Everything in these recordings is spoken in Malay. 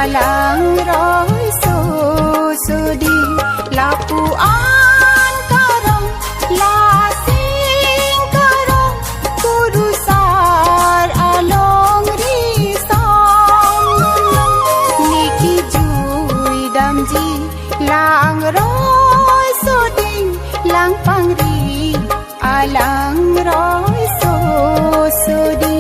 alang roy so sudi lapu an karong la sing karong kurusar along risong niki jui damji lang roy so ding lang pangri alang roy so sudi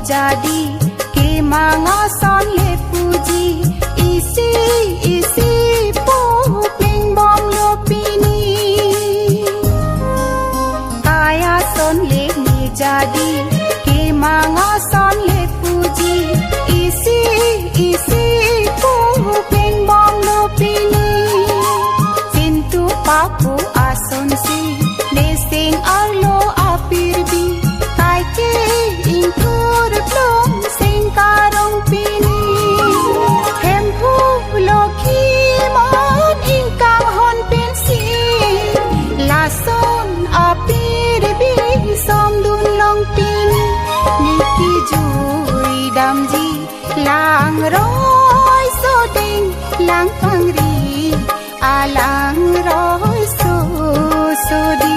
jadi ke manga son le puji isi isi pu ping bom lo pini kaya son le ni jadi ke manga son le puji isi isi pu ping bom lo pini sintu papu ason si le sing arlo apirbi kai ke ingku plong sing karong pini hempu loki mon ingkang hon pensi lason apir bi som dun long pini niki jui damji lang roy so ding lang pangri alang roy so di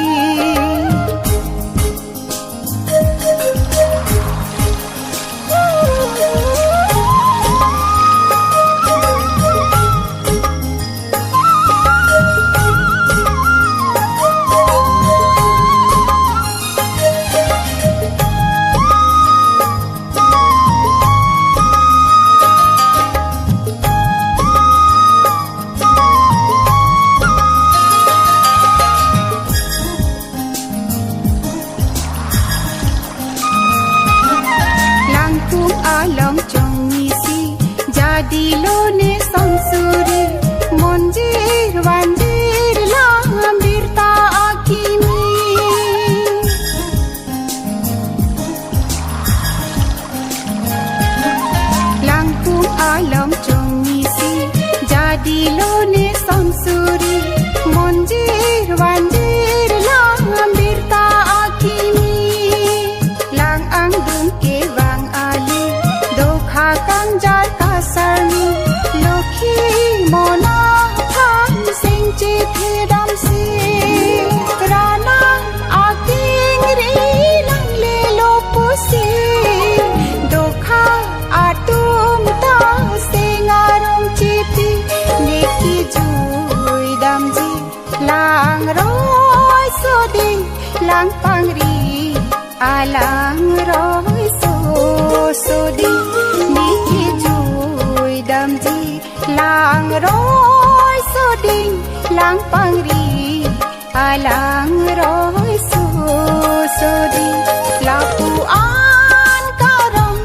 along chong misi jadi lone sansuri monjir wanjir lambir ta akimi langkung along chong misi jadi lone sansuri monjir wanjir lambir ta akimi lang ang dung ke wang ali kang jar kasarni lokhi mona tham sing chi thidam si rana aking ri lang le lo pusi dokha atum ta singarong chiti niki jui damji lang roy so ding lang pangri alang roy so ding niki jui damji lang roy so ding lang pangri alang roy so ding lapu an karong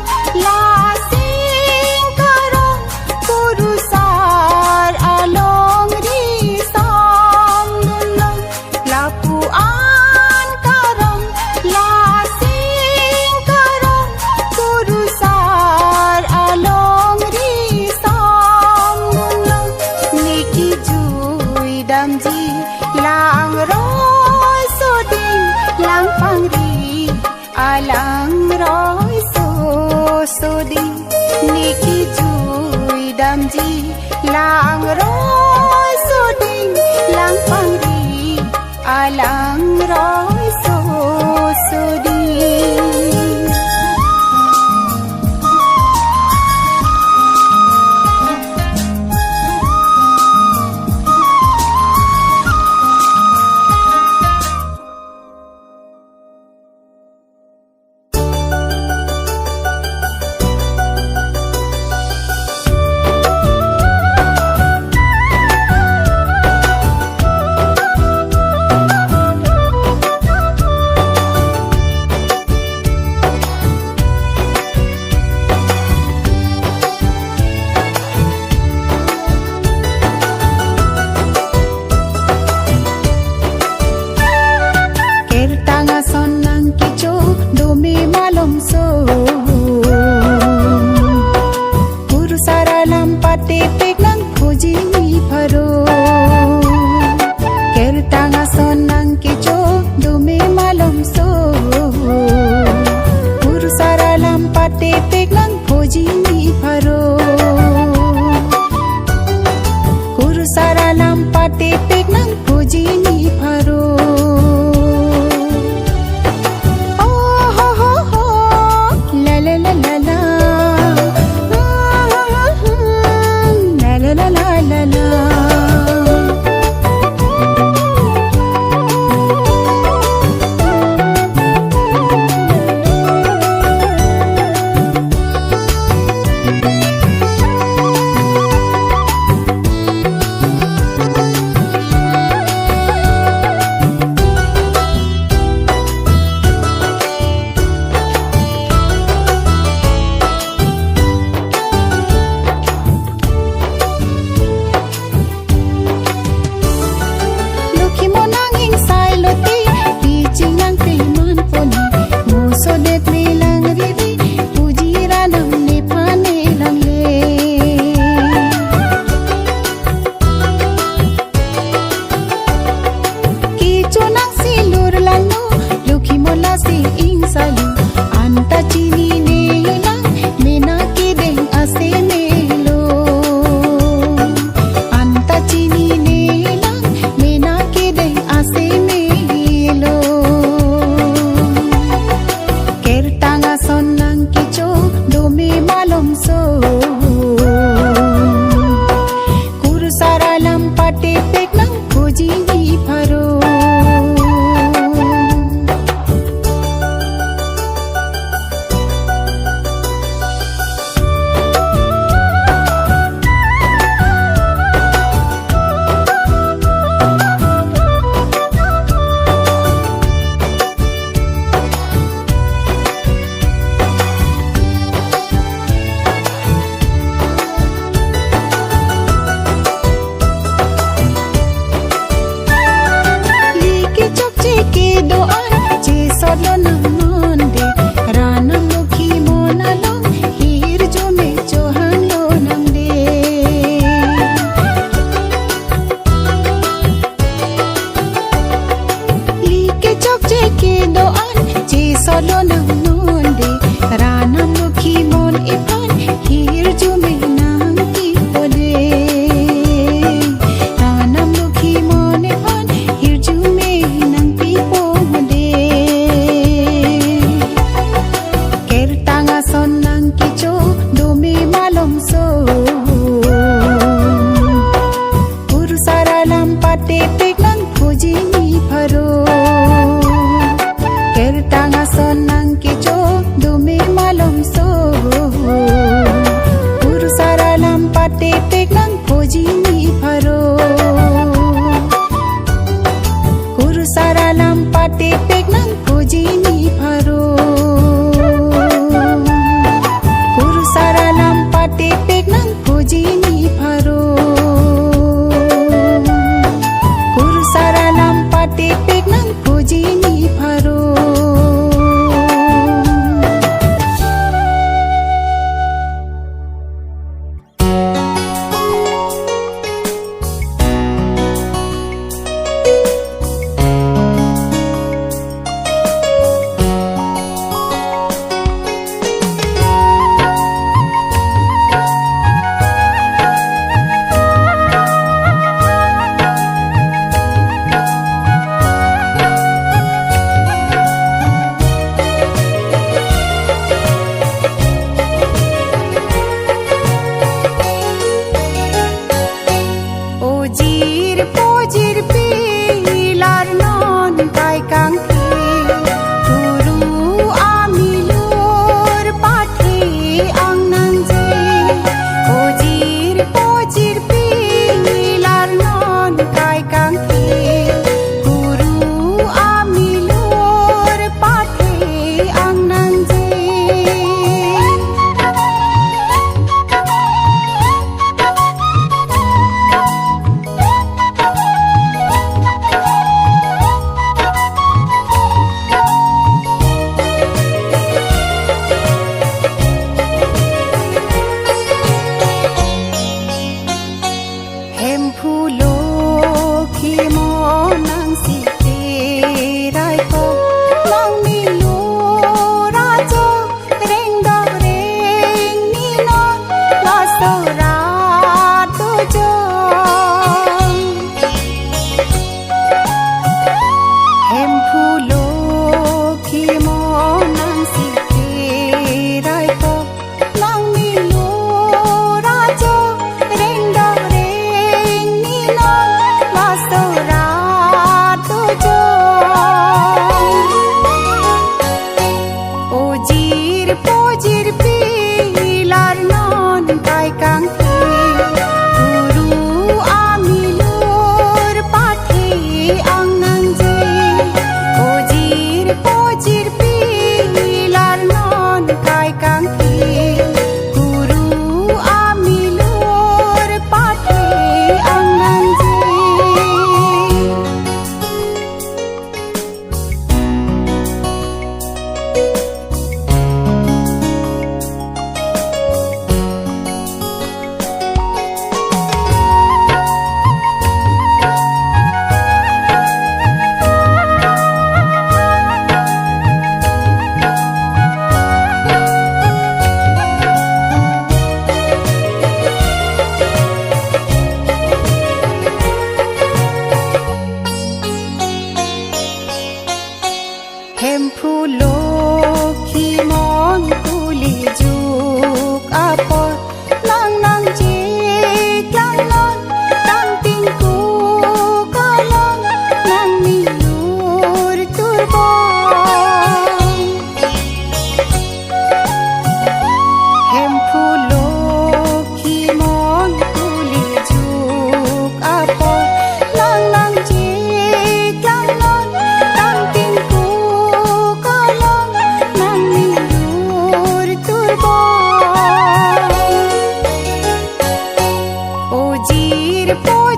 la sing karong kurusar along risong dunong lapu an karong la sing karong kurusar along risong dunong niki jui damji lang roy so ding lang pangri alang roy so ding niki jui damji lang roy so ding lang pangri alang roy so ding lampate pek nang puji ni paro. Oh ho ho ho, la la la la la, la la la la la la.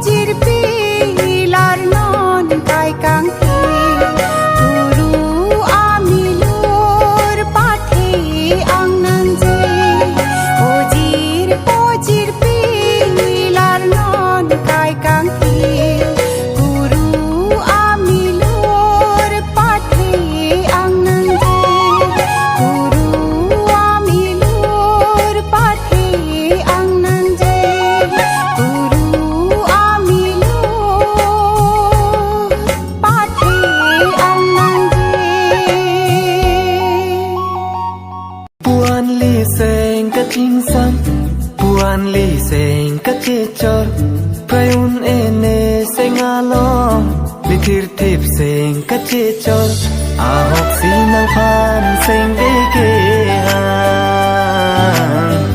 jirpi lar non kai kang thi guru amilur pathe ang nang je o jirpi lar non kai kang thi guru amilur pathe ang nang je guru amilur pathe ang nang je guru amilur pathe ang nang je Puan li seng ka ching sam Puan li seng ka che chor Prayun ene seng along Li thir thip seng ka che chor Ahok sinang phan seng deke